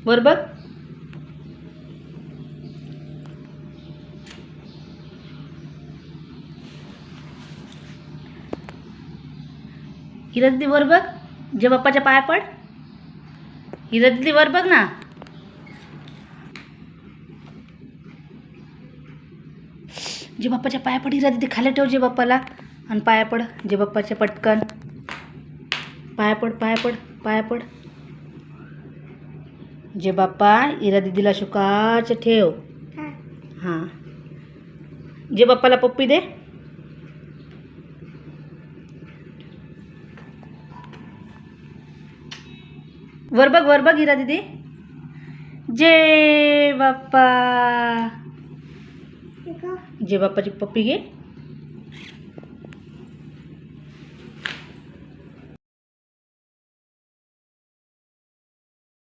वर बघ. हिरा दीदी वर बघ. जे बाप्पाच्या पाया पड. हिरा दीदी वर बघ ना. जे बाप्पाच्या पाया पड. हिरा दीदी खाली ठेव जे बाप्पाला आणि पाया पड. जे बाप्पाच्या पटकन पाया पड, पाया पड, पाया पड. जे बाप्पा हिरा दीदीला शुकाच ठेव. हां. जे बाप्पाला पप्पी दे. वर बघ, वर बघ हिरा दीदी. जय बाप्पा. जे बाप्पाची पप्पी घे.